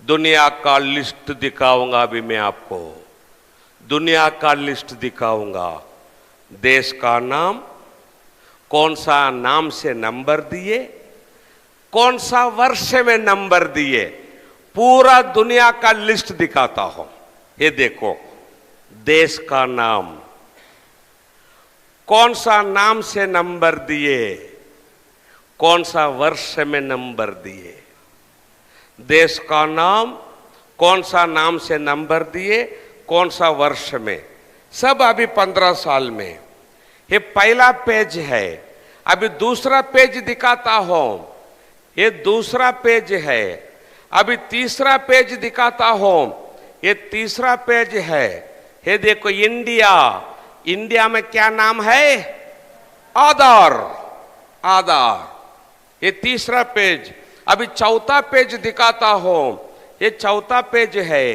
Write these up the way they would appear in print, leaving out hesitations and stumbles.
दुनिया का लिस्ट दिखाऊंगा। अभी मैं आपको दुनिया का लिस्ट दिखाऊंगा। देश का नाम, कौन सा नाम से नंबर दिए, कौन सा वर्ष में नंबर दिए, पूरा दुनिया का लिस्ट दिखाता हूं। ये देखो, देश का नाम, कौन सा नाम से नंबर दिए, कौन सा वर्ष में नंबर दिए। देश का नाम, कौन सा नाम से नंबर दिए, कौन सा वर्ष में, सब अभी 15 साल में। ये पहला पेज है। अभी दूसरा पेज दिखाता हूं। ये दूसरा पेज है। अभी तीसरा पेज दिखाता हूं। ये तीसरा पेज है। ये देखो, इंडिया, इंडिया में क्या नाम है? आधार, आधार। ये तीसरा पेज। अभी चौथा पेज दिखाता हूं। ये चौथा पेज है।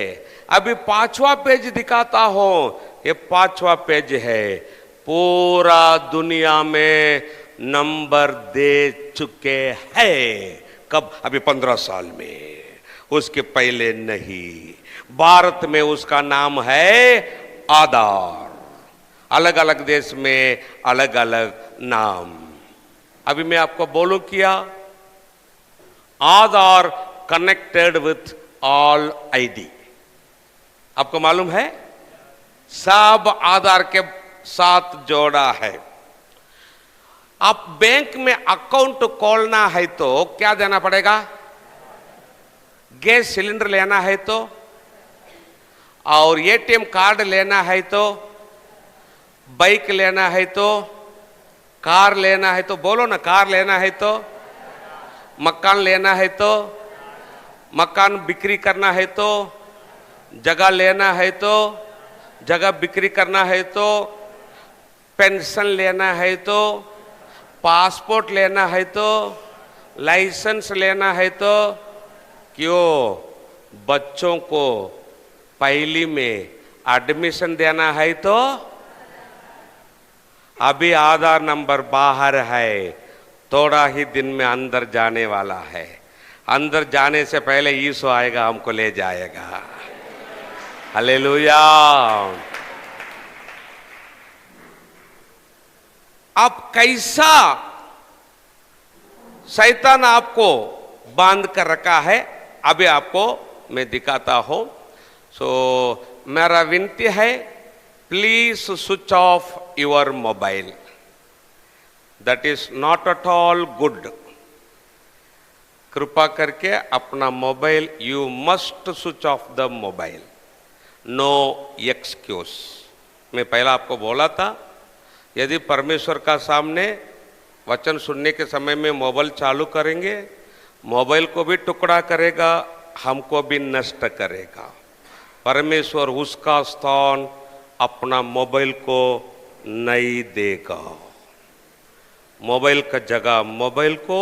अभी पांचवा पेज दिखाता हूं। ये पांचवा पेज है। पूरा दुनिया में नंबर दे चुके हैं। कब? अभी 15 साल में। उसके पहले नहीं। भारत में उसका नाम है आधार। अलग अलग देश में अलग अलग नाम। अभी मैं आपको बोलूं क्या? आधार कनेक्टेड विथ ऑल आईडी। आपको मालूम है? सब आधार के साथ जोड़ा है। आप बैंक में अकाउंट खोलना है तो क्या देना पड़ेगा? गैस सिलेंडर लेना है तो, और एटीएम कार्ड लेना है तो, बाइक लेना है तो, कार लेना है तो, बोलो ना, कार लेना है तो, मकान लेना है तो, मकान बिक्री करना है तो, जगह लेना है तो, जगह बिक्री करना है तो, पेंशन लेना है तो, पासपोर्ट लेना है तो, लाइसेंस लेना है तो, क्यों? बच्चों को पहली में एडमिशन देना है तो अभी आधार नंबर बाहर है। थोड़ा ही दिन में अंदर जाने वाला है। अंदर जाने से पहले यीशु आएगा, हमको ले जाएगा। हालेलुया। अब कैसा शैतान आपको बांध कर रखा है, अभी आपको मैं दिखाता हूं। मेरा विनती है, please switch off your mobile. That is not at all good. कृपा करके अपना mobile, you must switch off the mobile. No excuse. मैं पहला आपको बोला था, यदि परमेश्वर का सामने वचन सुनने के समय में मोबाइल चालू करेंगे, मोबाइल को भी टुकड़ा करेगा, हमको भी नष्ट करेगा। परमेश्वर उसका स्थान अपना मोबाइल को नहीं देगा। मोबाइल का जगह मोबाइल को,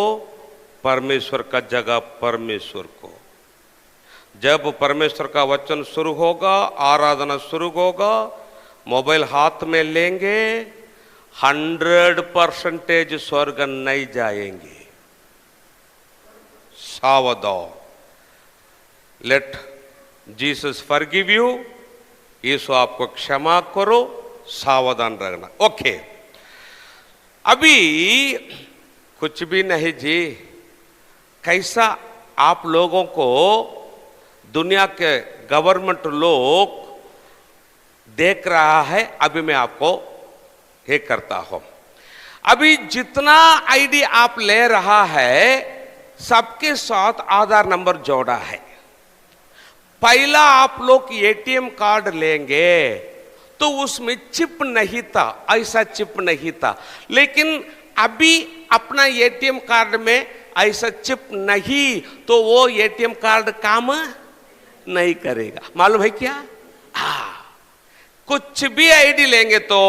परमेश्वर का जगह परमेश्वर को। जब परमेश्वर का वचन शुरू होगा, आराधना शुरू होगा, मोबाइल हाथ में लेंगे, 100% स्वर्ग नहीं जाएंगे। सावधान। Let Jesus forgive you. यीशु आपको क्षमा करो। सावधान रहना। ओके, अभी कुछ भी नहीं जी। कैसा आप लोगों को दुनिया के गवर्नमेंट लोग देख रहा है, अभी मैं आपको ये करता हूं। अभी जितना आईडी आप ले रहा है, सबके साथ आधार नंबर जोड़ा है। पहला आप लोग एटीएम कार्ड लेंगे तो उसमें चिप नहीं था, ऐसा चिप नहीं था। लेकिन अभी अपना एटीएम कार्ड में ऐसा चिप नहीं, तो वो एटीएम कार्ड काम नहीं करेगा। मालूम है क्या? कुछ भी आईडी लेंगे तो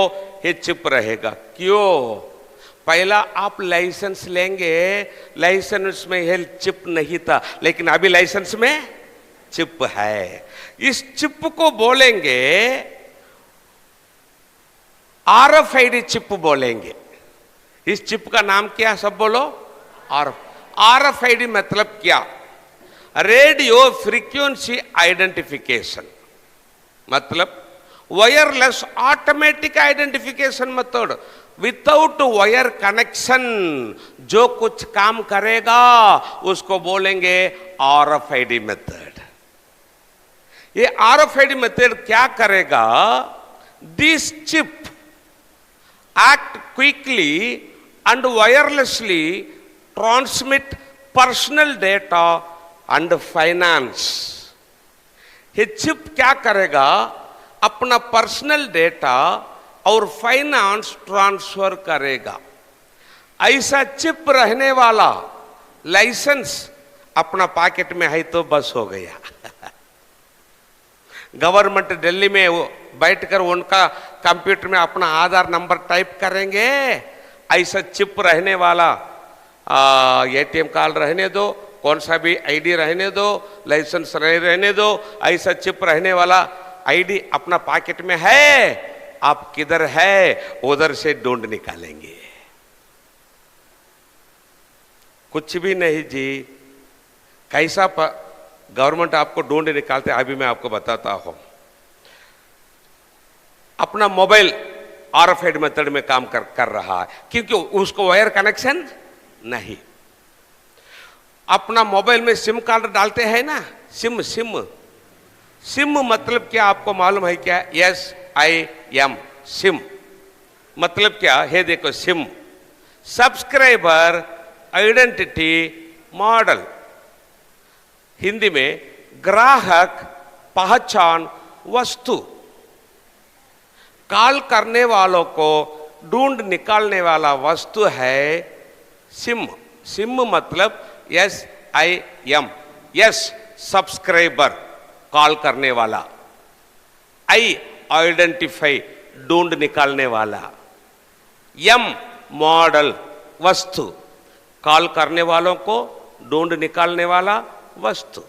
ये चिप रहेगा। क्यों? पहला आप लाइसेंस लेंगे, लाइसेंस में ये चिप नहीं था, लेकिन अभी लाइसेंस में चिप है। इस चिप को बोलेंगे RFID चिप बोलेंगे। इस चिप का नाम क्या? सब बोलो। RFID मतलब क्या? रेडियो फ्रीक्वेंसी आइडेंटिफिकेशन, मतलब wireless automatic identification method, without wire connection जो कुछ काम करेगा उसको बोलेंगे आरएफआईडी मेथड। ये आरएफआईडी मेथड क्या करेगा? This chip act quickly and wirelessly transmit personal data and finance। ये चिप क्या करेगा? अपना पर्सनल डेटा और फाइनेंस ट्रांसफर करेगा। ऐसा चिप रहने वाला लाइसेंस अपना पॉकेट में है तो बस हो गया। गवर्नमेंट दिल्ली में वो बैठकर उनका कंप्यूटर में अपना आधार नंबर टाइप करेंगे, ऐसा चिप रहने वाला एटीएम कार्ड रहने दो, कौन सा भी आईडी रहने दो, लाइसेंस रहने दो, ऐसा चिप रहने वाला आईडी अपना पॉकेट में है, आप किधर है उधर से ढूंढ निकालेंगे। कुछ भी नहीं जी, कैसा गवर्नमेंट आपको ढूंढ निकालते अभी मैं आपको बताता हूं। अपना मोबाइल आरएफआईडी मेथड में काम कर रहा है क्योंकि उसको वायर कनेक्शन नहीं। अपना मोबाइल में सिम कार्ड डालते हैं ना, सिम सिम सिम मतलब क्या आपको मालूम है क्या? SIM सिम मतलब क्या है? देखो, SIM subscriber identity model, Hindi में ग्राहक पहचान वस्तु। कॉल करने वालों को ढूंढ निकालने वाला वस्तु है सिम। सिम मतलब SIM, यस सब्सक्राइबर कॉल करने वाला, I आइडेंटिफाई ढूंढ निकालने वाला, M मॉडल वस्तु, कॉल करने वालों को ढूंढ निकालने वाला वस्तु।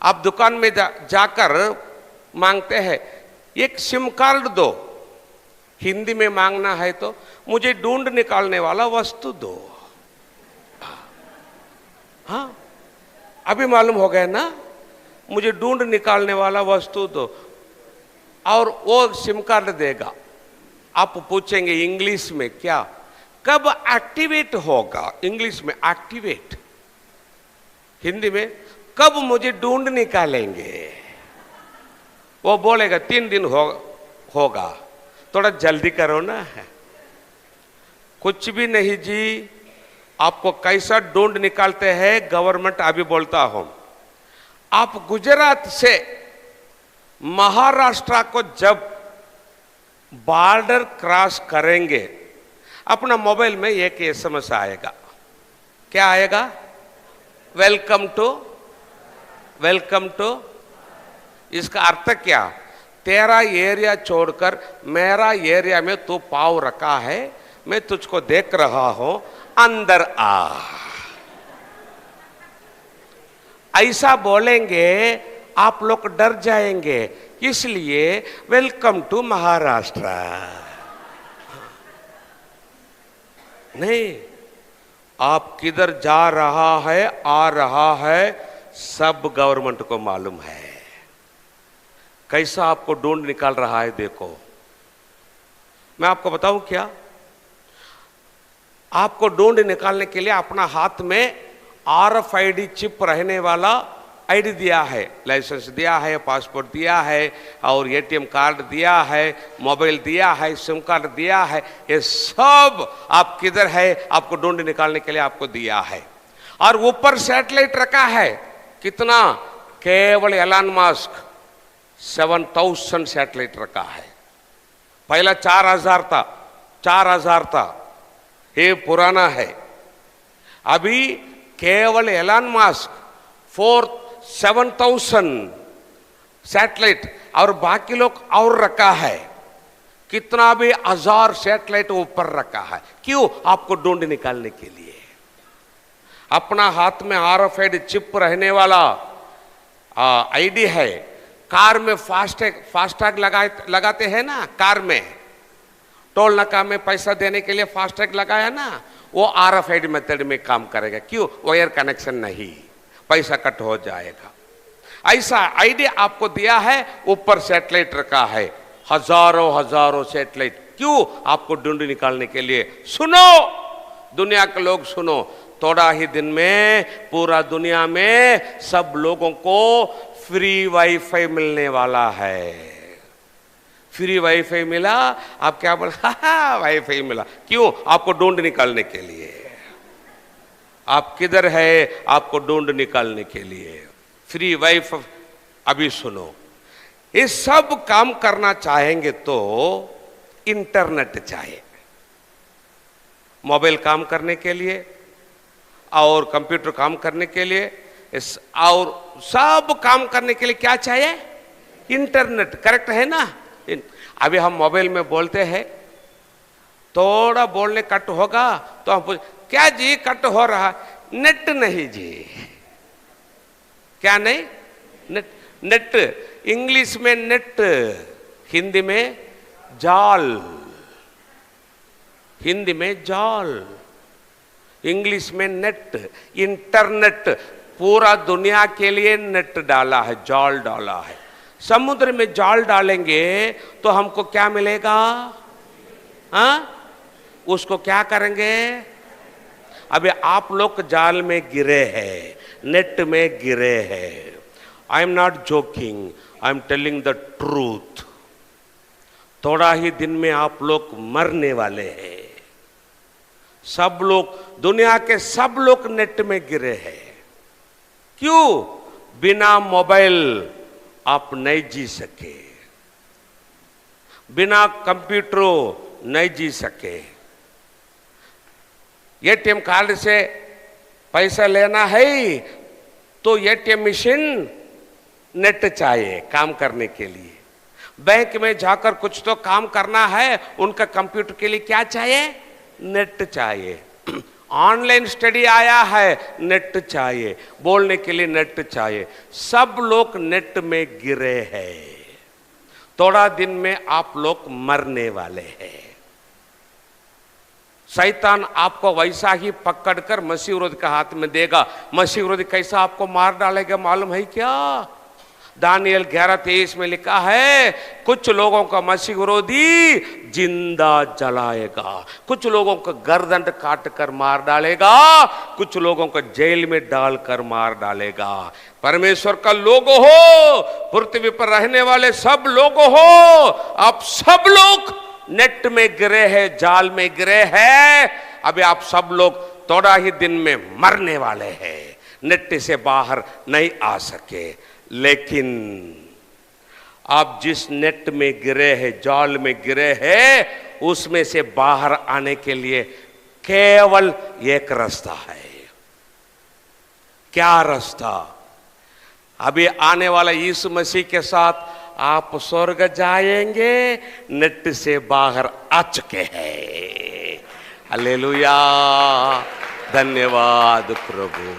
आप दुकान में जाकर मांगते हैं एक सिम कार्ड दो, हिंदी में मांगना है तो मुझे ढूंढ निकालने वाला वस्तु दो। हाँ, अभी मालूम हो गया ना, मुझे ढूंढ निकालने वाला वस्तु दो, और वो सिम कार्ड देगा। आप पूछेंगे इंग्लिश में क्या? कब एक्टिवेट होगा? इंग्लिश में एक्टिवेट, हिंदी में कब मुझे ढूंढ निकालेंगे? वो बोलेगा 3 दिन होगा, थोड़ा जल्दी करो ना। कुछ भी नहीं जी, आपको कैसा ढूंढ निकालते हैं गवर्नमेंट अभी बोलता हूं। आप गुजरात से महाराष्ट्र को जब बॉर्डर क्रॉस करेंगे, अपना मोबाइल में एक SMS आएगा। क्या आएगा? Welcome to. इसका अर्थ क्या? तेरा एरिया छोड़कर मेरा एरिया में तू पाँव रखा है, मैं तुझको देख रहा हूं, अंदर आ। ऐसा बोलेंगे आप लोग डर जाएंगे, इसलिए वेलकम टू महाराष्ट्र नहीं। आप किधर जा रहा है, आ रहा है, सब गवर्नमेंट को मालूम है। कैसा आपको ढूंढ निकाल रहा है देखो। मैं आपको बताऊं क्या? आपको ढूंढ निकालने के लिए अपना हाथ में RFID चिप रहने वाला आईडी दिया है, लाइसेंस दिया है, पासपोर्ट दिया है, और ATM कार्ड दिया है, मोबाइल दिया है, सिम कार्ड दिया है। ये सब आप किधर है आपको ढूंढ निकालने के लिए आपको दिया है। और ऊपर सैटेलाइट रखा है, कितना? केवल एलन मस्क 7000 सैटेलाइट रखा है। पहला 4000 था, ये पुराना है। अभी केवल एलन मस्क 7000 सैटेलाइट और बाकी लोग और रखा है, कितना भी 1000 सैटेलाइट ऊपर रखा है। क्यों? आपको ढूंढ निकालने के लिए। अपना हाथ में RFID चिप रहने वाला आईडी है। कार में फास्टैग लगाते हैं ना, कार में टोल नाका में पैसा देने के लिए फास्टैग लगाया ना, वो RFID मेथड में काम करेगा। क्यों? वायर कनेक्शन नहीं, पैसा कट हो जाएगा। ऐसा आइडिया आपको दिया है, ऊपर सैटेलाइट रखा है, हजारों हजारों सैटेलाइट, क्यों? आपको ढूंढ निकालने के लिए। सुनो दुनिया के लोग, सुनो, थोड़ा ही दिन में पूरा दुनिया में सब लोगों को फ्री वाईफाई मिलने वाला है। फ्री वाईफाई मिला, आप क्या बोल, वाईफाई मिला, क्यों? आपको ढूंढ निकालने के लिए। आप किधर है, आपको ढूंढ निकालने के लिए फ्री वाईफाई। अभी सुनो, ये सब काम करना चाहेंगे तो इंटरनेट चाहिए। मोबाइल काम करने के लिए और कंप्यूटर काम करने के लिए, और सब काम करने के लिए क्या चाहिए? इंटरनेट। करेक्ट है ना? अभी हम मोबाइल में बोलते हैं, थोड़ा बोलने कट होगा तो हम पूछ, क्या जी कट हो रहा? नेट नहीं जी। क्या नहीं? नेट। नेट इंग्लिश में नेट, हिंदी में जाल। हिंदी में जाल, इंग्लिश में नेट। इंटरनेट पूरा दुनिया के लिए नेट डाला है, जाल डाला है। समुद्र में जाल डालेंगे तो हमको क्या मिलेगा? हाँ, उसको क्या करेंगे? अभी आप लोग जाल में गिरे हैं, नेट में गिरे हैं। I am not joking, I am telling the truth. थोड़ा ही दिन में आप लोग मरने वाले हैं। सब लोग, दुनिया के सब लोग नेट में गिरे हैं। क्यों? बिना मोबाइल आप नहीं जी सके, बिना कंप्यूटर नहीं जी सके। एटीएम कार्ड से पैसा लेना है तो एटीएम मशीन नेट चाहिए काम करने के लिए। बैंक में जाकर कुछ तो काम करना है, उनका कंप्यूटर के लिए क्या चाहिए? नेट चाहिए। ऑनलाइन स्टडी आया है, नेट चाहिए, बोलने के लिए नेट चाहिए। सब लोग नेट में गिरे हैं। थोड़ा दिन में आप लोग मरने वाले हैं। शैतान आपको वैसा ही पकड़कर मसीह विरोधी के हाथ में देगा। मसीह विरोधी कैसा आपको मार डालेगा मालूम है क्या? दानियल 11:23 में लिखा है, कुछ लोगों का मसीह विरोधी जिंदा जलाएगा, कुछ लोगों का गर्दन काट कर मार डालेगा, कुछ लोगों को जेल में डालकर मार डालेगा। परमेश्वर का लोग हो, पृथ्वी पर रहने वाले सब लोग हो, आप सब लोग नेट में गिरे हैं, जाल में गिरे हैं। अभी आप सब लोग थोड़ा ही दिन में मरने वाले हैं, नेट से बाहर नहीं आ सके। लेकिन आप जिस नेट में गिरे हैं, जाल में गिरे हैं, उसमें से बाहर आने के लिए केवल एक रास्ता है। क्या रास्ता? अभी आने वाला यीशु मसीह के साथ आप स्वर्ग जाएंगे, नेट से बाहर आ चुके हैं। हालेलुया, धन्यवाद प्रभु,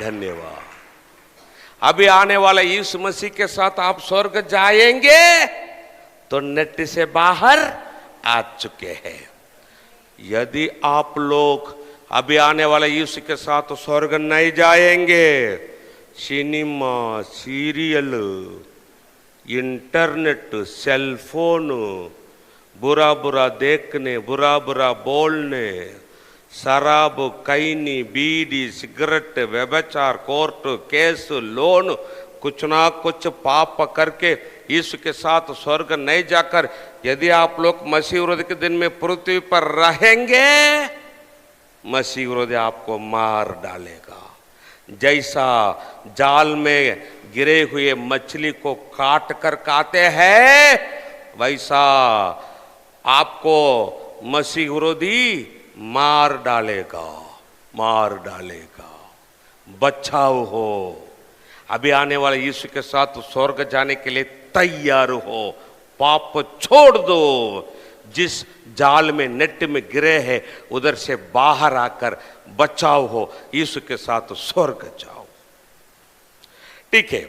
धन्यवाद। अभी आने वाला यीशु मसीह के साथ आप स्वर्ग जाएंगे तो नेट से बाहर आ चुके हैं। यदि आप लोग अभी आने वाला यीशु के साथ स्वर्ग नहीं जाएंगे, सिनेमा, सीरियल, इंटरनेट, सेलफोन, बुरा बुरा देखने, बुरा बुरा बोलने, शराब, कैनी, बीड़ी, सिगरेट, व्यभिचार, कोर्ट केस, लोन, कुछ ना कुछ पाप करके यीशु के साथ स्वर्ग नहीं जाकर यदि आप लोग मसीह विरोधी के दिन में पृथ्वी पर रहेंगे, मसीह विरोधी आपको मार डालेगा। जैसा जाल में गिरे हुए मछली को काट कर खाते हैं, वैसा आपको मसीह विरोधी मार डालेगा, मार डालेगा। बचाव हो, अभी आने वाले यीशु के साथ स्वर्ग जाने के लिए तैयार हो। पाप छोड़ दो, जिस जाल में नेट में गिरे हैं उधर से बाहर आकर बचाव हो, यीशु के साथ स्वर्ग जाओ। ठीक है,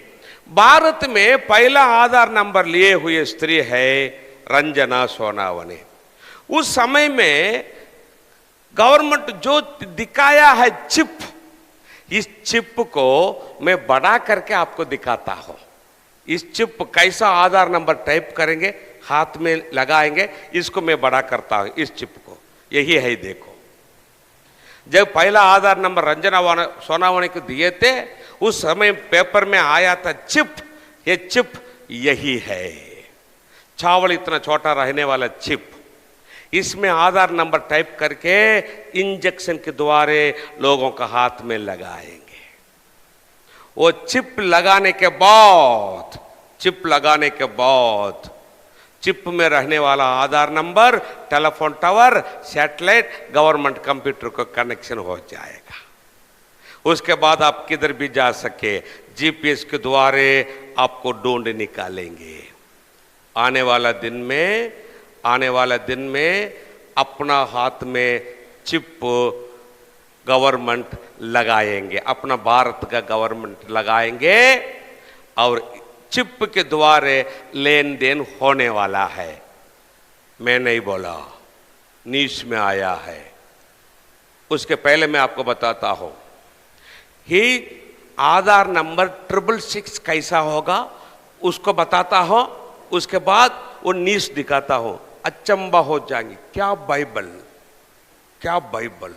भारत में पहला आधार नंबर लिए हुए स्त्री है रंजना सोनावने। उस समय में गवर्नमेंट जो दिखाया है चिप, इस चिप को मैं बड़ा करके आपको दिखाता हूं। इस चिप कैसा आधार नंबर टाइप करेंगे, हाथ में लगाएंगे, इसको मैं बड़ा करता हूं इस चिप को। यही है, देखो। जब पहला आधार नंबर रंजना सोनावानी को दिए थे, उस समय पेपर में आया था चिप। ये चिप यही है, चावल इतना छोटा रहने वाला चिप। इसमें आधार नंबर टाइप करके इंजेक्शन के द्वारा लोगों का हाथ में लगाएंगे। वो चिप लगाने के बाद चिप में रहने वाला Aadhaar number telephone tower, satellite, government computer को कनेक्शन हो जाएगा। उसके बाद आप किधर भी जा सके, जीपीएस के द्वारा आपको ढूंढ निकालेंगे। आने वाला दिन में अपना हाथ में चिप गवर्नमेंट लगाएंगे, अपना भारत का गवर्नमेंट लगाएंगे, और चिप के द्वारा लेन देन होने वाला है। मैं नहीं बोला, न्यूज में आया है। उसके पहले मैं आपको बताता हूं, ही आधार नंबर 666 कैसा होगा उसको बताता हूं। उसके बाद वो न्यूज दिखाता हूं, अचंबा हो जाएंगे। क्या बाइबल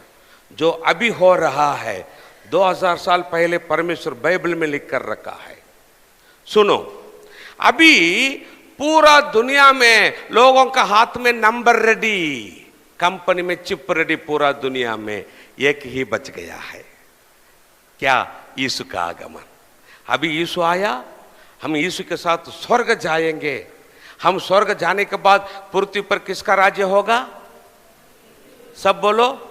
जो अभी हो रहा है, 2000 साल पहले परमेश्वर बाइबल में लिख कर रखा है। सुनो, अभी पूरा दुनिया में लोगों का हाथ में नंबर रेडी, कंपनी में चिप रेडी, पूरा दुनिया में एक ही बच गया है। क्या? यीशु का आगमन। अभी यीशु आया, हम यीशु के साथ स्वर्ग जाएंगे। हम स्वर्ग जाने के बाद पृथ्वी पर किसका राज्य होगा? सब बोलो,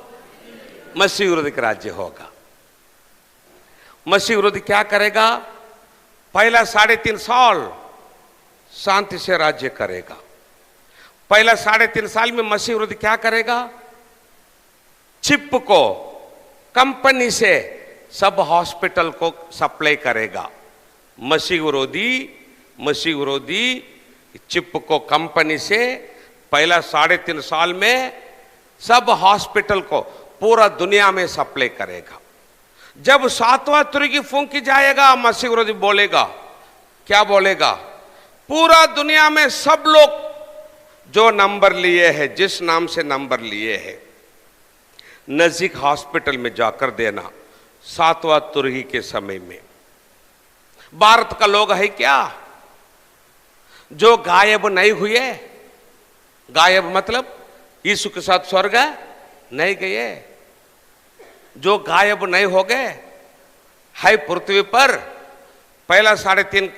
मसीह विरोधी का राज्य होगा। मसीह विरोधी क्या करेगा? पहला 3.5 साल शांति से राज्य करेगा। पहला 3.5 साल में मसीह विरोधी क्या करेगा? चिप को कंपनी से सब हॉस्पिटल को सप्लाई करेगा। मसीह विरोधी चिप को कंपनी से पहला 3.5 साल में सब हॉस्पिटल को पूरा दुनिया में सप्लाई करेगा। जब 7वां तुरगी फूंकी जाएगा, मसीह विरोधी बोलेगा, क्या बोलेगा? पूरा दुनिया में सब लोग जो नंबर लिए हैं, जिस नाम से नंबर लिए हैं, नजदीक हॉस्पिटल में जाकर देना 7वां तुरगी के समय में। भारत का लोग है क्या जो गायब नहीं हुए? गायब मतलब यीशु के साथ स्वर्ग नहीं गए, जो गायब नहीं हो गए है पृथ्वी पर। पहला 3.5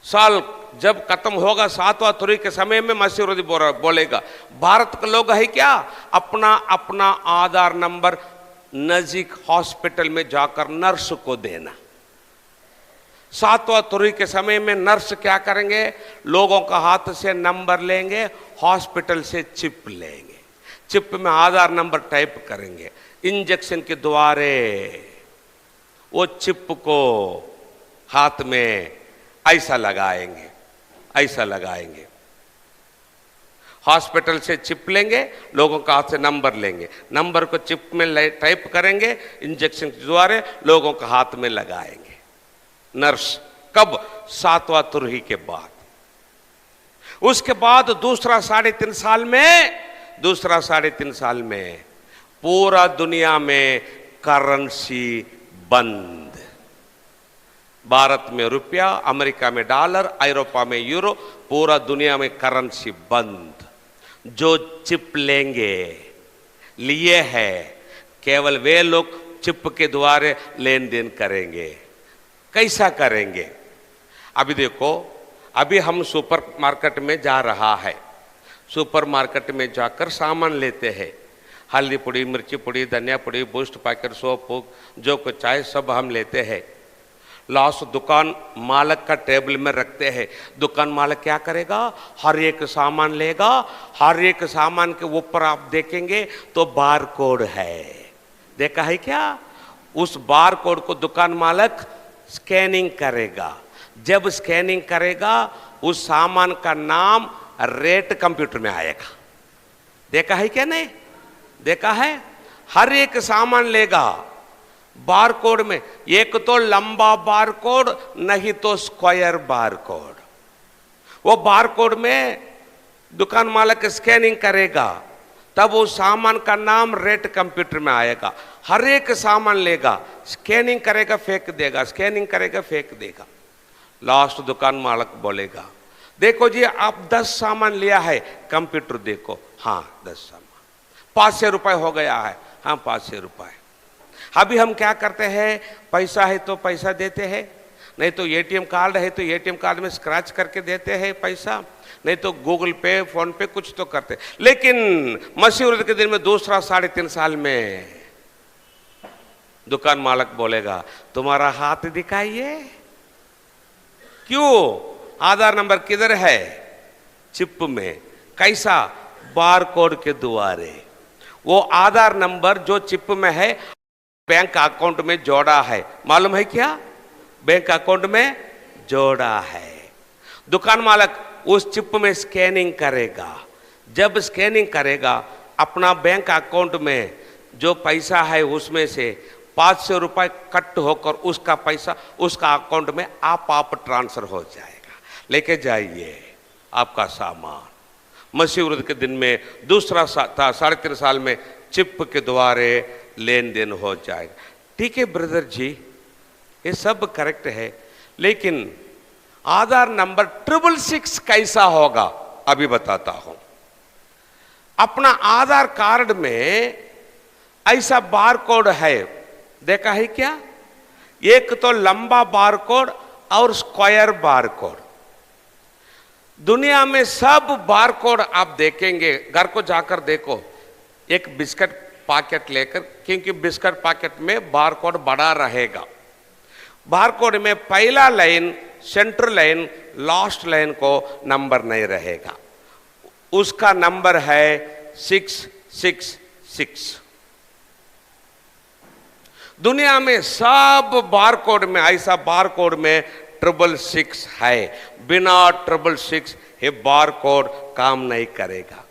साल जब खत्म होगा, 7वां तुरगी के समय में मसीह विरोधी बोलेगा, भारत के लोग है क्या अपना अपना आधार नंबर नजदीक हॉस्पिटल में जाकर नर्स को देना। 7वां तुरगी के समय में नर्स क्या करेंगे? लोगों का हाथ से नंबर लेंगे, हॉस्पिटल से चिप लेंगे, चिप में आधार नंबर टाइप करेंगे, इंजेक्शन के द्वारा वो चिप को हाथ में ऐसा लगाएंगे, हॉस्पिटल से चिप लेंगे, लोगों का हाथ से नंबर लेंगे, नंबर को चिप में टाइप करेंगे, इंजेक्शन के द्वारा लोगों का हाथ में लगाएंगे नर्स। कब? 7वां तुरगी के बाद। उसके बाद दूसरा 3.5 साल में पूरा दुनिया में करेंसी बंद। भारत में रुपया, अमेरिका में डॉलर, यूरोपा में यूरो, पूरा दुनिया में करेंसी बंद। जो चिप लिए है केवल वे लोग चिप के द्वारा लेन देन करेंगे। कैसा करेंगे? अभी देखो, अभी हम सुपर मार्केट में जा रहा है, सुपर मार्केट में जाकर सामान लेते हैं, हल्दी पुड़ी, मिर्ची पुड़ी, धनिया पुड़ी, बूस्ट पैकेट, सोप, जो कुछ चाहे सब हम लेते हैं। लास्ट दुकान मालिक का टेबल में रखते हैं। दुकान मालिक क्या करेगा? हर एक सामान लेगा, हर एक सामान के ऊपर आप देखेंगे तो बार कोड है। देखा है क्या? उस बार कोड को दुकान मालिक स्कैनिंग करेगा। जब स्कैनिंग करेगा, उस सामान का नाम, रेट कंप्यूटर में आएगा। देखा है क्या? नहीं देखा है? हर एक सामान लेगा, बार कोड में एक तो लंबा बार कोड, नहीं तो स्क्वायर बार कोड। वो बार कोड में दुकान मालिक स्कैनिंग करेगा, तब उस सामान का नाम रेट कंप्यूटर में आएगा। हर एक सामान लेगा, स्कैनिंग करेगा, फेंक देगा, स्कैनिंग करेगा, फेंक देगा। लास्ट दुकान मालिक बोलेगा, देखो जी आप 10 सामान लिया है, कंप्यूटर देखो, हाँ 10 सामान, 500 रुपए हो गया है, हाँ 500 रुपए। अभी हम क्या करते हैं, पैसा है तो पैसा देते हैं, नहीं तो एटीएम कार्ड है तो एटीएम कार्ड में स्क्रैच करके देते हैं पैसा, नहीं तो गूगल पे फोन पे कुछ तो करते। लेकिन मसीह के दिन में दूसरा 3.5 साल में दुकान मालिक बोलेगा, तुम्हारा हाथ दिखाइए। क्यों? आधार नंबर किधर है? चिप में। कैसा? बार कोड के द्वारे। वो आधार नंबर जो चिप में है बैंक अकाउंट में जोड़ा है, मालूम है क्या? बैंक अकाउंट में जोड़ा है। दुकान मालिक उस चिप में स्कैनिंग करेगा। जब स्कैनिंग करेगा, अपना बैंक अकाउंट में जो पैसा है उसमें से 500 रुपए कट होकर उसका पैसा उसका अकाउंट में आप ट्रांसफर हो जाएगा। लेके जाइए आपका सामान। मसीह के दिन में दूसरा 3.5 साल में चिप के द्वारे लेन देन हो जाएगा। ठीक है ब्रदर जी, ये सब करेक्ट है, लेकिन आधार नंबर 666 कैसा होगा अभी बताता हूं। अपना आधार कार्ड में ऐसा बार कोड है, देखा है क्या? एक तो लंबा बार कोड और स्क्वायर बार कोड। दुनिया में सब बार कोड आप देखेंगे, घर को जाकर देखो, एक बिस्किट पैकेट लेकर, क्योंकि बिस्किट पैकेट में बार कोड बड़ा रहेगा। बार कोड में पहला line, centre line, last line को नंबर नहीं रहेगा, उसका नंबर है 666। दुनिया में सब बार कोड में ऐसा बार कोड में 666 है। बिना 666 ये बार कोड काम नहीं करेगा।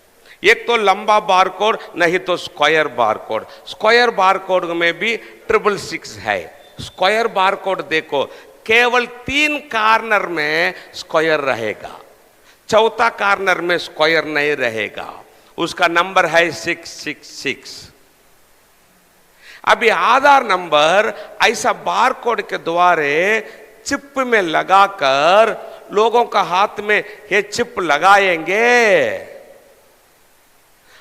एक तो लंबा बार कोड, नहीं तो square bar code. Square bar code में भी 666 है। स्क्वायर बार कोड देखो, केवल 3 कॉर्नर में स्क्वायर रहेगा, चौथा कॉर्नर में स्क्वायर नहीं रहेगा, उसका नंबर है 666। अभी आधार नंबर ऐसा बार कोड के द्वारे चिप में लगाकर लोगों का हाथ में ये चिप लगाएंगे।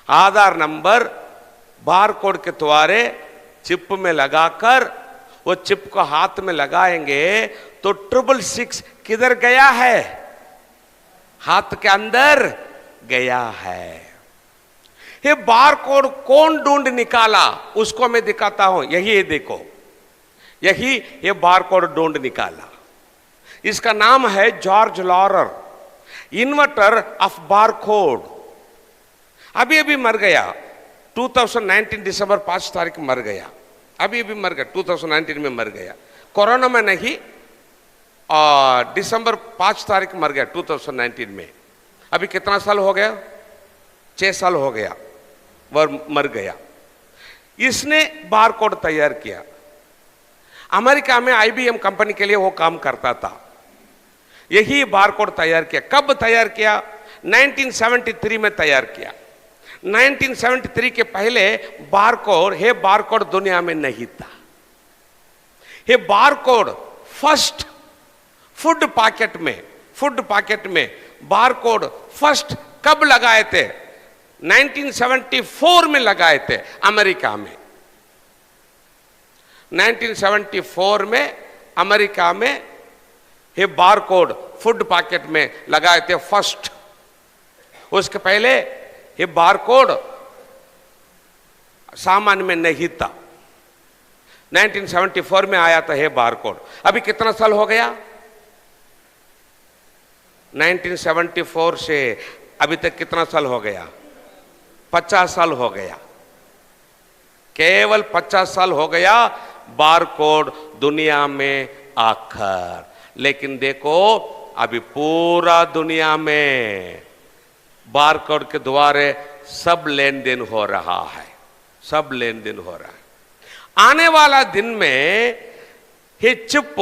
आधार नंबर बार कोड के द्वारे चिप में लगाकर वो चिप को हाथ में लगाएंगे तो 666 किधर गया है? हाथ के अंदर गया है। ये बार कोड कौन ढूंढ निकाला उसको मैं दिखाता हूं। यही देखो, यही ये बार कोड ढूंढ निकाला। इसका नाम है George Laurer, inventor of bar code. अभी अभी मर गया, 2019 दिसंबर 5 तारीख मर गया। अभी अभी मर गया, 2019 में मर गया, कोरोना में नहीं, और दिसंबर 5 तारीख मर गया 2019 में। अभी कितना साल हो गया? 6 साल हो गया, वह मर गया। इसने बार कोड तैयार किया। अमेरिका में IBM कंपनी के लिए वो काम करता था। यही बार कोड तैयार किया। कब तैयार किया? 1973 में तैयार किया। 1973 के पहले बार कोड दुनिया में नहीं था। ये bar code first food packet में बार कोड फर्स्ट कब लगाए थे? 1974 में लगाए थे अमेरिका में। 1974 में अमेरिका में ये बार कोड फूड पैकेट में लगाए थे फर्स्ट। उसके पहले ये बार कोड सामान में नहीं था। 1974 में आया था ये बार कोड। अभी कितना साल हो गया? 1974 से अभी तक कितना साल हो गया? 50 साल हो गया। केवल 50 साल हो गया बार कोड दुनिया में आकर। लेकिन देखो अभी पूरा दुनिया में बार कोड के द्वारा सब लेन देन हो रहा है, सब लेन देन हो रहा है। आने वाला दिन में ये चिप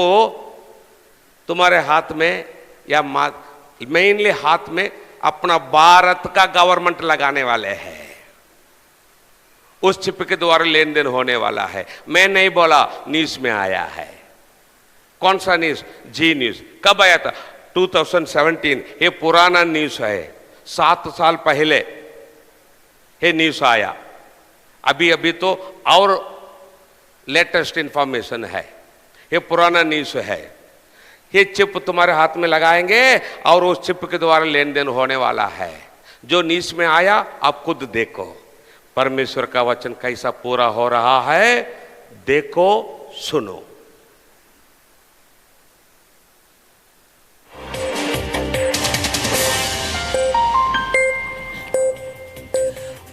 तुम्हारे हाथ में या मेनली हाथ में अपना भारत का गवर्नमेंट लगाने वाले हैं। उस चिप के द्वारा लेन देन होने वाला है। मैं नहीं बोला, न्यूज में आया है। कौन सा न्यूज? जी न्यूज। कब आया था? 2017। ये पुराना न्यूज है, 7 साल पहले ये न्यूज आया। अभी अभी तो और लेटेस्ट इंफॉर्मेशन है, ये पुराना न्यूज है। ये चिप तुम्हारे हाथ में लगाएंगे और उस चिप के द्वारा लेन देन होने वाला है। जो न्यूज में आया आप खुद देखो, परमेश्वर का वचन कैसा पूरा हो रहा है, देखो सुनो।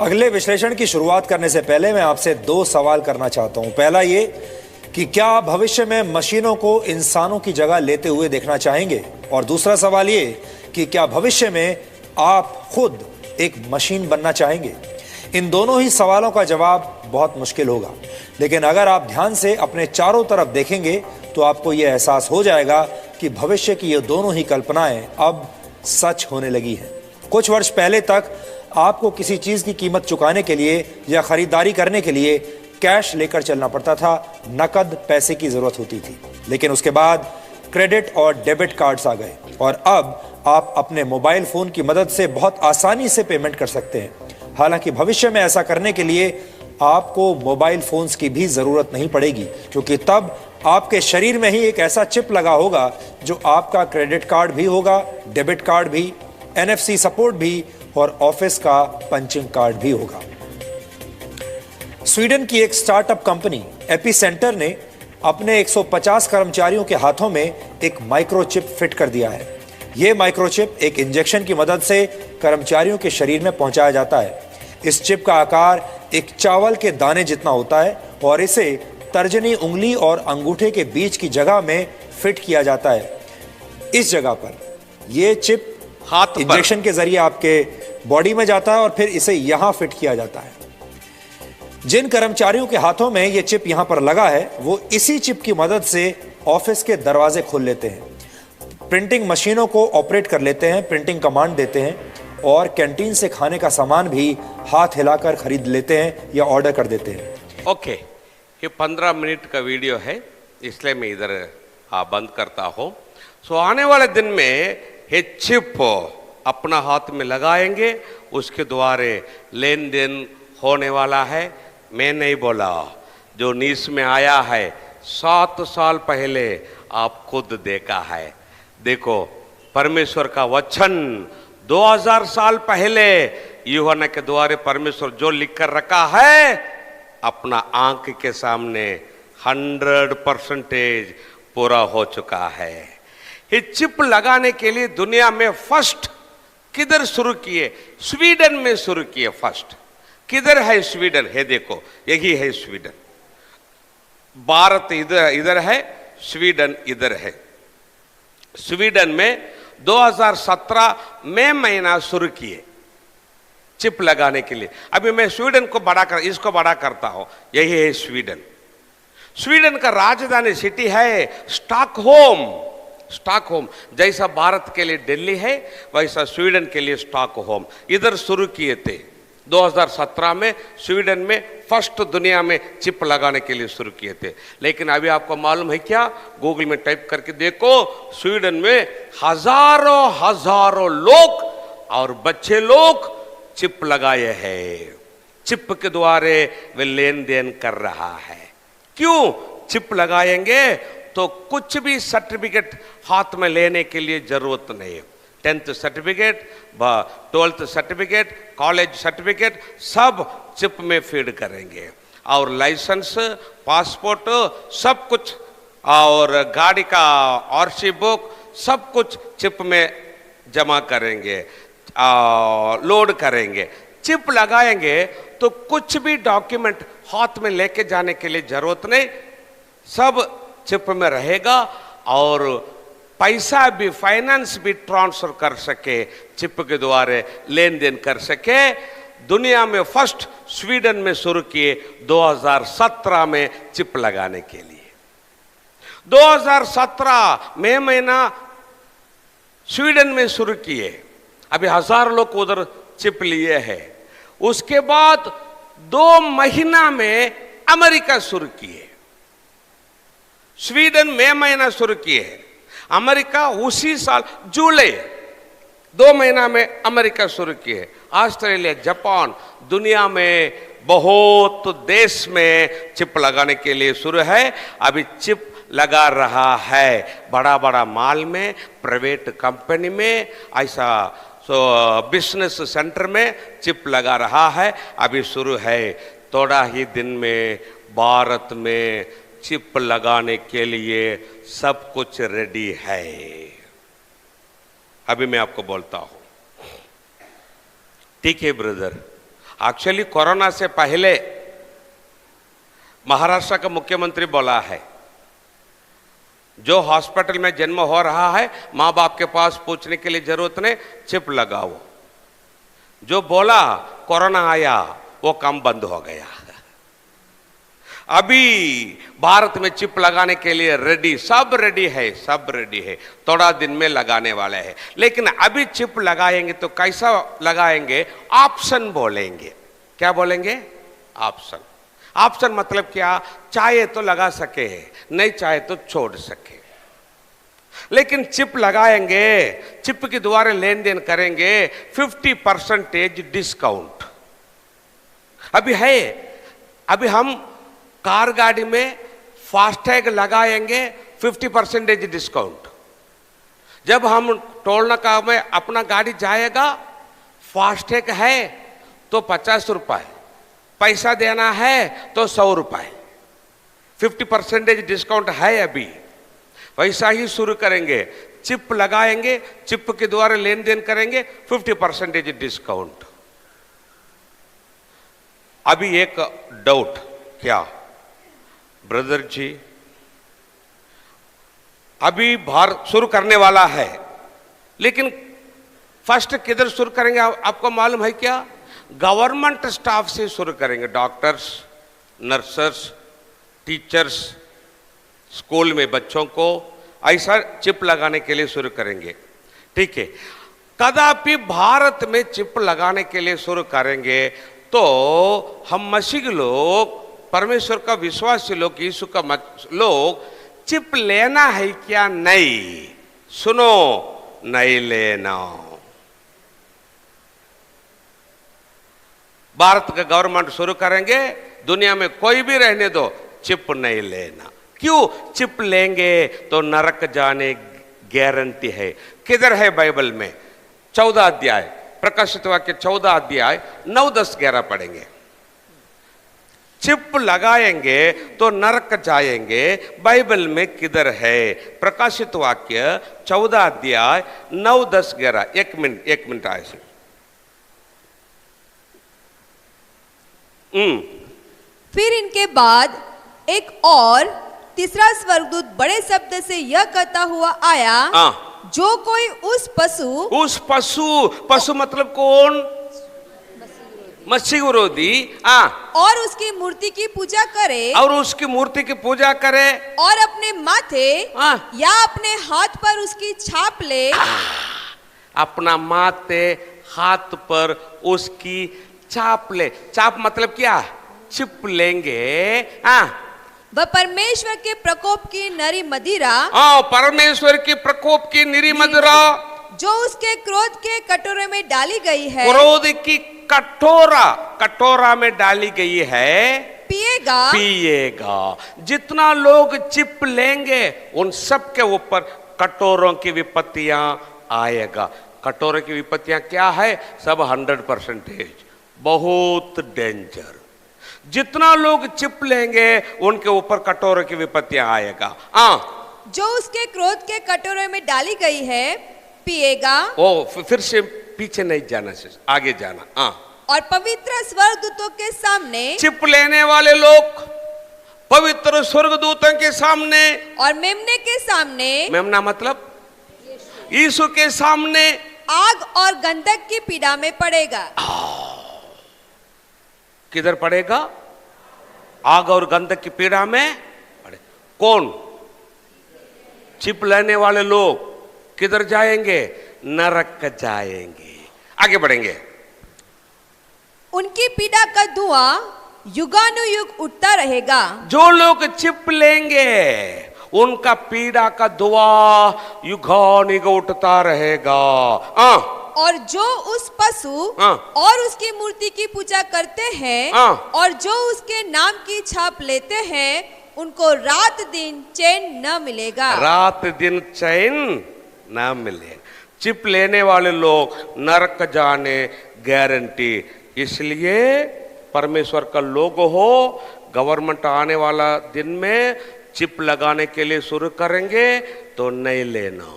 अगले विश्लेषण की शुरुआत करने से पहले मैं आपसे 2 सवाल करना चाहता हूं। पहला ये कि क्या आप भविष्य में मशीनों को इंसानों की जगह लेते हुए देखना चाहेंगे, और दूसरा सवाल ये कि क्या भविष्य में आप खुद एक मशीन बनना चाहेंगे। इन दोनों ही सवालों का जवाब बहुत मुश्किल होगा, लेकिन अगर आप ध्यान से अपने चारों तरफ देखेंगे तो आपको यह एहसास हो जाएगा कि भविष्य की ये दोनों ही कल्पनाएं अब सच होने लगी हैं। कुछ वर्ष पहले तक आपको किसी चीज की कीमत चुकाने के लिए या खरीदारी करने के लिए कैश लेकर चलना पड़ता था, नकद पैसे की जरूरत होती थी। लेकिन उसके बाद क्रेडिट और डेबिट कार्ड्स आ गए और अब आप अपने मोबाइल फोन की मदद से बहुत आसानी से पेमेंट कर सकते हैं। हालांकि भविष्य में ऐसा करने के लिए आपको मोबाइल फोन्स की भी जरूरत नहीं पड़ेगी, क्योंकि तब आपके शरीर में ही एक ऐसा चिप लगा होगा जो आपका क्रेडिट कार्ड भी होगा, डेबिट कार्ड भी, NFC सपोर्ट भी और ऑफिस का पंचिंग कार्ड भी होगा। स्वीडन की एक स्टार्टअप कंपनी एपिसेंटर ने अपने 150 कर्मचारियों के हाथों में एक माइक्रोचिप फिट कर दिया है। यह माइक्रोचिप एक इंजेक्शन की मदद से कर्मचारियों के शरीर में पहुंचाया जाता है। इस चिप का आकार एक चावल के दाने जितना होता है और इसे तर्जनी उंगली और अंगूठे के बीच की जगह में फिट किया जाता है। इस जगह पर यह चिप हाथ इंजेक्शन के जरिए आपके बॉडी में जाता है और फिर इसे यहां फिट किया जाता है। जिन कर्मचारियों के हाथों में यह चिप यहां पर लगा है वो इसी चिप की मदद से ऑफिस के दरवाजे खोल लेते हैं, प्रिंटिंग मशीनों को ऑपरेट कर लेते हैं, प्रिंटिंग कमांड देते हैं और कैंटीन से खाने का सामान भी हाथ हिलाकर खरीद लेते हैं या ऑर्डर कर देते हैं। ओके, ये 15 मिनट का वीडियो है, इसलिए मैं इधर बंद करता हूं। सो आने वाले दिन में ये चिप अपना हाथ में लगाएंगे, उसके द्वारा लेन देन होने वाला है। मैं नहीं बोला, जो न्यूज में आया है 7 साल पहले आप खुद देखा है। देखो, परमेश्वर का वचन 2000 साल पहले यूहन्ना के द्वारा परमेश्वर जो लिख कर रखा है अपना आंख के सामने 100% पूरा हो चुका है। ये चिप लगाने के लिए दुनिया में फर्स्ट किधर शुरू किए? स्वीडन में शुरू किए फर्स्ट। किधर है स्वीडन? है देखो, यही है स्वीडन। भारत इधर है, स्वीडन इधर है। स्वीडन में 2017 मई महीना शुरू किए चिप लगाने के लिए। अभी मैं स्वीडन को इसको बड़ा करता हूं। यही है स्वीडन। स्वीडन का राजधानी सिटी है स्टॉकहोम। स्टॉकहोम जैसा भारत के लिए दिल्ली है, वैसा स्वीडन के लिए स्टॉकहोम। इधर शुरू किए थे 2017 में। स्वीडन में फर्स्ट दुनिया में चिप लगाने के लिए शुरू किए थे। लेकिन अभी आपको मालूम है क्या? गूगल में टाइप करके देखो, स्वीडन में हजारों लोग और बच्चे लोग चिप लगाए हैं। चिप के द्वारा वे लेन देन कर रहा है। क्यों चिप लगाएंगे? तो कुछ भी सर्टिफिकेट हाथ में लेने के लिए जरूरत नहीं है। 10th certificate, 12th certificate, college certificate सब चिप में फीड करेंगे। और लाइसेंस, पासपोर्ट सब कुछ, और गाड़ी का आरसी बुक सब कुछ चिप में जमा करेंगे, लोड करेंगे। चिप लगाएंगे तो कुछ भी डॉक्यूमेंट हाथ में लेके जाने के लिए जरूरत नहीं, सब चिप में रहेगा। और पैसा भी, फाइनेंस भी ट्रांसफर कर सके, चिप के द्वारा लेन देन कर सके। दुनिया में फर्स्ट स्वीडन में शुरू किए 2017 में चिप लगाने के लिए। 2017 मई महीना स्वीडन में शुरू किए, अभी 1000 लोग उधर चिप लिए हैं। उसके बाद 2 महीना में अमेरिका शुरू किए। स्वीडन मई महीना शुरू किए, अमेरिका उसी साल जुलाई 2 महीना में अमेरिका शुरू किए। ऑस्ट्रेलिया, जापान, दुनिया में बहुत देश में चिप लगाने के लिए शुरू है। अभी चिप लगा रहा है बड़ा बड़ा मॉल में, प्राइवेट कंपनी में, ऐसा बिजनेस सेंटर में चिप लगा रहा है। अभी शुरू है, थोड़ा ही दिन में भारत में चिप लगाने के लिए सब कुछ रेडी है। अभी मैं आपको बोलता हूं, ठीक है ब्रदर। एक्चुअली कोरोना से पहले महाराष्ट्र का मुख्यमंत्री बोला है, जो हॉस्पिटल में जन्म हो रहा है मां बाप के पास पूछने के लिए जरूरत नहीं, चिप लगाओ। जो बोला कोरोना आया वो काम बंद हो गया। अभी भारत में चिप लगाने के लिए रेडी, सब रेडी है, सब रेडी है, थोड़ा दिन में लगाने वाले हैं। लेकिन अभी चिप लगाएंगे तो कैसा लगाएंगे? ऑप्शन बोलेंगे। क्या बोलेंगे? ऑप्शन। ऑप्शन मतलब क्या? चाहे तो लगा सके, नहीं चाहे तो छोड़ सके। लेकिन चिप लगाएंगे, चिप के द्वारा लेन देन करेंगे, 50% डिस्काउंट अभी है। अभी हम कार गाड़ी में फास्टैग लगाएंगे, 50% डिस्काउंट। जब हम टोल नाका में अपना गाड़ी जाएगा, फास्टैग है तो 50 रुपए, पैसा देना है तो 100 रुपए, 50% डिस्काउंट है। अभी वैसा ही शुरू करेंगे, चिप लगाएंगे, चिप के द्वारा लेन देन करेंगे, 50% डिस्काउंट। अभी एक डाउट, क्या ब्रदर जी, अभी भारत शुरू करने वाला है, लेकिन फर्स्ट किधर शुरू करेंगे आपको मालूम है क्या? गवर्नमेंट स्टाफ से शुरू करेंगे। डॉक्टर्स, नर्सेस, टीचर्स, स्कूल में बच्चों को ऐसा चिप लगाने के लिए शुरू करेंगे, ठीक है। कदापि भारत में चिप लगाने के लिए शुरू करेंगे तो हम मसीह लोग, परमेश्वर का विश्वासी लोग, यीशु का लोग चिप लेना है क्या? नहीं। सुनो, नहीं लेना। भारत का गवर्नमेंट शुरू करेंगे, दुनिया में कोई भी रहने दो, चिप नहीं लेना। क्यों? चिप लेंगे तो नरक जाने गारंटी है। किधर है बाइबल में? 14 अध्याय, प्रकाशित वाक्य 14 अध्याय 9, 10, 11 पढ़ेंगे। चिप लगाएंगे तो नरक जाएंगे, बाइबल में किधर है? प्रकाशित वाक्य 14 अध्याय 9, 10, 11। एक मिनट आए से। फिर इनके बाद एक और तीसरा स्वर्गदूत बड़े शब्द से यह कहता हुआ आया, जो कोई उस पशु मतलब कौन? मसीह विरोधी, और उसकी मूर्ति की पूजा करे, और उसकी मूर्ति की पूजा करे, और अपने माथे या अपने हाथ पर उसकी छाप ले। अपना माथे, हाथ पर उसकी छाप ले। छाप मतलब क्या? चिप लेंगे। वह परमेश्वर के प्रकोप की नरी मदिरा, परमेश्वर की प्रकोप की निरी मदिरा जो उसके क्रोध के कटोरे में डाली गई है, क्रोध की कटोरा में डाली गई है, पिएगा। जितना लोग चिप लेंगे उन सब के ऊपर कटोरों की विपत्तियां आएगा। कटोरे की विपत्तियां क्या है? सब 100%, बहुत डेंजर। जितना लोग चिप लेंगे उनके ऊपर कटोरे की विपत्तियां आएगा। जो उसके क्रोध के कटोरे में डाली गई है, पिएगा। फिर से पीछे नहीं जाना, आगे जाना। और पवित्र स्वर्गदूतों के सामने, चिप लेने वाले लोग पवित्र स्वर्गदूतों के सामने और मेमने के सामने, मेमना मतलब यीशु के सामने आग और गंधक की पीड़ा में पड़ेगा। किधर पड़ेगा? आग और गंधक की पीड़ा में पड़े। कौन? चिप लेने वाले लोग किधर जाएंगे? नरक जाएंगे। आगे बढ़ेंगे। उनकी पीड़ा का धुआं युगानुयुग उठता रहेगा। जो लोग चिप लेंगे उनका पीड़ा का धुआं युगानुयुग उठता रहेगा। और जो उस पशु और उसकी मूर्ति की पूजा करते हैं और जो उसके नाम की छाप लेते हैं उनको रात दिन चैन न मिलेगा। रात दिन चैन न मिले। चिप लेने वाले लोग नरक जाने गारंटी। इसलिए परमेश्वर का लोग हो, गवर्नमेंट आने वाला दिन में चिप लगाने के लिए शुरू करेंगे तो नहीं लेना।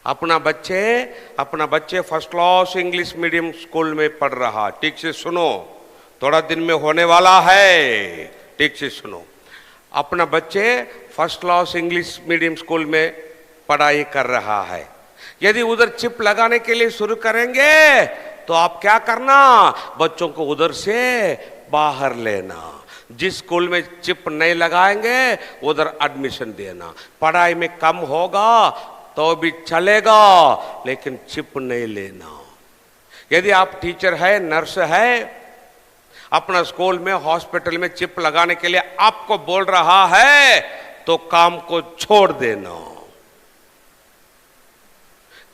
अपना बच्चे first class English medium school में पढ़ रहा, ठीक से सुनो, थोड़ा दिन में होने वाला है, ठीक से सुनो। अपना बच्चे first class English medium school में पढ़ाई कर रहा है। यदि उधर चिप लगाने के लिए शुरू करेंगे तो आप क्या करना? बच्चों को उधर से बाहर लेना। जिस स्कूल में चिप नहीं लगाएंगे उधर एडमिशन देना। पढ़ाई में कम होगा तो भी चलेगा, लेकिन चिप नहीं लेना। यदि आप टीचर है, नर्स है, अपना स्कूल में हॉस्पिटल में चिप लगाने के लिए आपको बोल रहा है तो काम को छोड़ देना।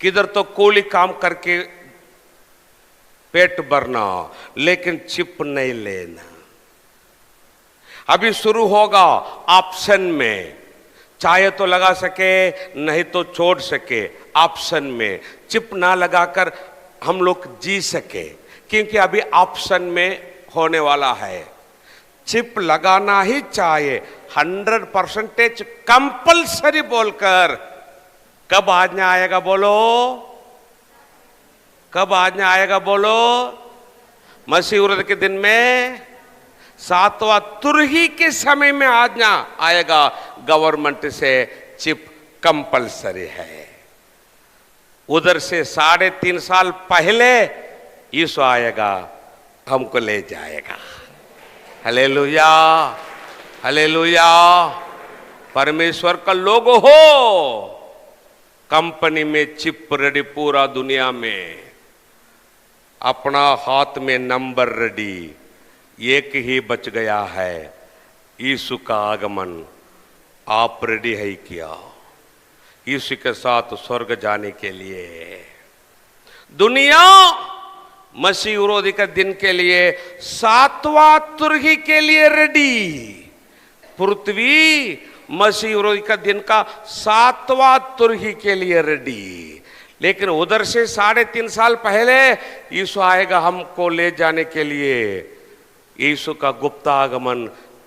किधर तो कूली काम करके पेट भरना, लेकिन चिप नहीं लेना। अभी शुरू होगा ऑप्शन में, चाहे तो लगा सके नहीं तो छोड़ सके। ऑप्शन में चिप ना लगाकर हम लोग जी सके, क्योंकि अभी ऑप्शन में होने वाला है। चिप लगाना ही चाहिए 100% कंपल्सरी बोलकर। कब आज्ञा आएगा बोलो? कब आज्ञा आएगा बोलो? मसीह व्रत के दिन में, सातवां तुरही के समय में आज्ञा आएगा गवर्नमेंट से चिप कंपल्सरी है। उधर से 3.5 साल पहले यीशु आएगा, हमको ले जाएगा। Hallelujah, hallelujah. परमेश्वर का लोग हो, कंपनी में चिप रेडी, पूरा दुनिया में अपना हाथ में नंबर रेडी। एक ही बच गया है, यीशु का आगमन। आप रेडी है क्या यीशु के साथ स्वर्ग जाने के लिए? दुनिया मसीह विरोधी के दिन के लिए, सातवां तुरही के लिए रेडी। पृथ्वी मसीह विरोधी का दिन का सातवां तुरही के लिए रेडी। लेकिन उधर से 3.5 साल पहले यीशु आएगा हमको ले जाने के लिए। यीशु का गुप्त आगमन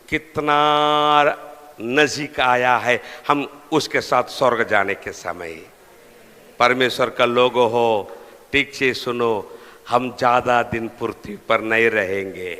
कितना नजीक आया है, हम उसके साथ स्वर्ग जाने के समय। परमेश्वर का लोग हो, ठीक से सुनो, हम ज्यादा दिन पृथ्वी पर नहीं रहेंगे।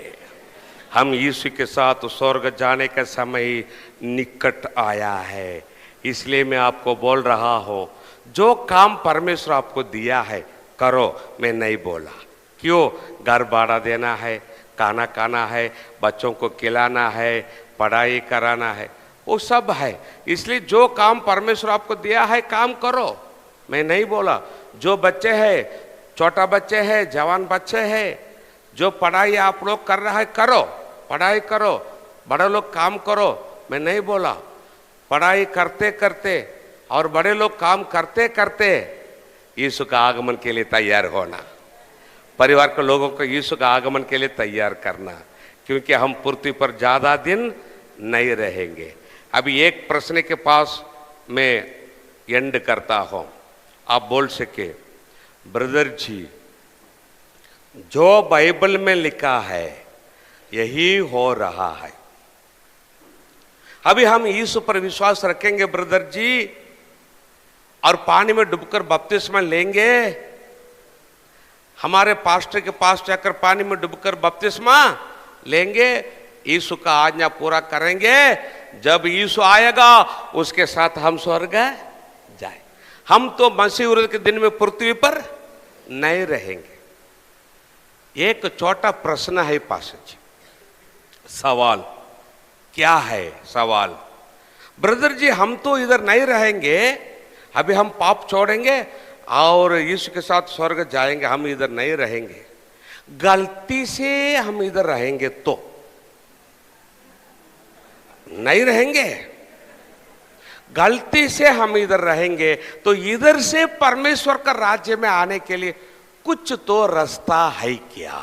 हम यीशु के साथ स्वर्ग जाने का समय निकट आया है। इसलिए मैं आपको बोल रहा हूं, जो काम परमेश्वर आपको दिया है करो। मैं नहीं बोला क्यों? घर भाड़ा देना है, खाना खाना है, बच्चों को खिलाना है, पढ़ाई कराना है, वो सब है। इसलिए जो काम परमेश्वर आपको दिया है काम करो। मैं नहीं बोला जो बच्चे हैं, छोटा बच्चे हैं, जवान बच्चे हैं, जो पढ़ाई आप लोग कर रहा है करो, पढ़ाई करो, बड़े लोग काम करो। मैं नहीं बोला पढ़ाई करते करते और बड़े लोग काम करते करते यीशु का आगमन के लिए तैयार होना। परिवार के लोगों को यीशु का आगमन के लिए तैयार करना, क्योंकि हम पृथ्वी पर ज्यादा दिन नहीं रहेंगे। अभी एक प्रश्न के पास मैं एंड करता हूं। आप बोल सके ब्रदर जी, जो बाइबल में लिखा है यही हो रहा है। अभी हम यीशु पर विश्वास रखेंगे ब्रदर जी, और पानी में डूबकर बपतिस्मा लेंगे। हमारे पास्टर के पास जाकर पानी में डूबकर बपतिस्मा लेंगे, यीशु का आज्ञा पूरा करेंगे। जब यीशु आएगा उसके साथ हम स्वर्ग जाए। हम तो मसीह विरोधी के दिन में पृथ्वी पर नहीं रहेंगे। एक छोटा प्रश्न है पास्टर जी, सवाल क्या है सवाल? ब्रदर जी हम तो इधर नहीं रहेंगे, अभी हम पाप छोड़ेंगे और यीशु के साथ स्वर्ग जाएंगे, हम इधर नहीं रहेंगे। गलती से हम इधर रहेंगे तो नहीं रहेंगे, गलती से हम इधर रहेंगे तो इधर से परमेश्वर का राज्य में आने के लिए कुछ तो रास्ता है क्या?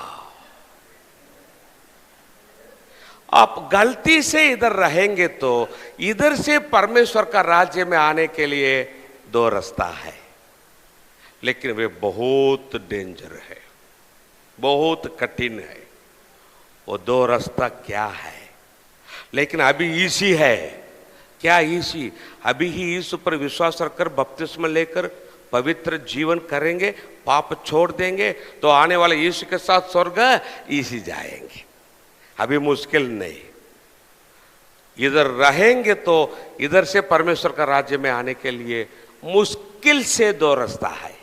आप गलती से इधर रहेंगे तो इधर से परमेश्वर का राज्य में आने के लिए दो रास्ता है, लेकिन वे बहुत डेंजर है, बहुत कठिन है। वो दो रास्ता क्या है? लेकिन अभी इसी है। क्या इसी? अभी ही यीशु पर विश्वास रखकर बपतिस्मा लेकर पवित्र जीवन करेंगे, पाप छोड़ देंगे तो आने वाले यीशु के साथ स्वर्ग इसी जाएंगे। अभी मुश्किल नहीं, इधर रहेंगे तो इधर से परमेश्वर का राज्य में आने के लिए मुश्किल से दो रास्ता है।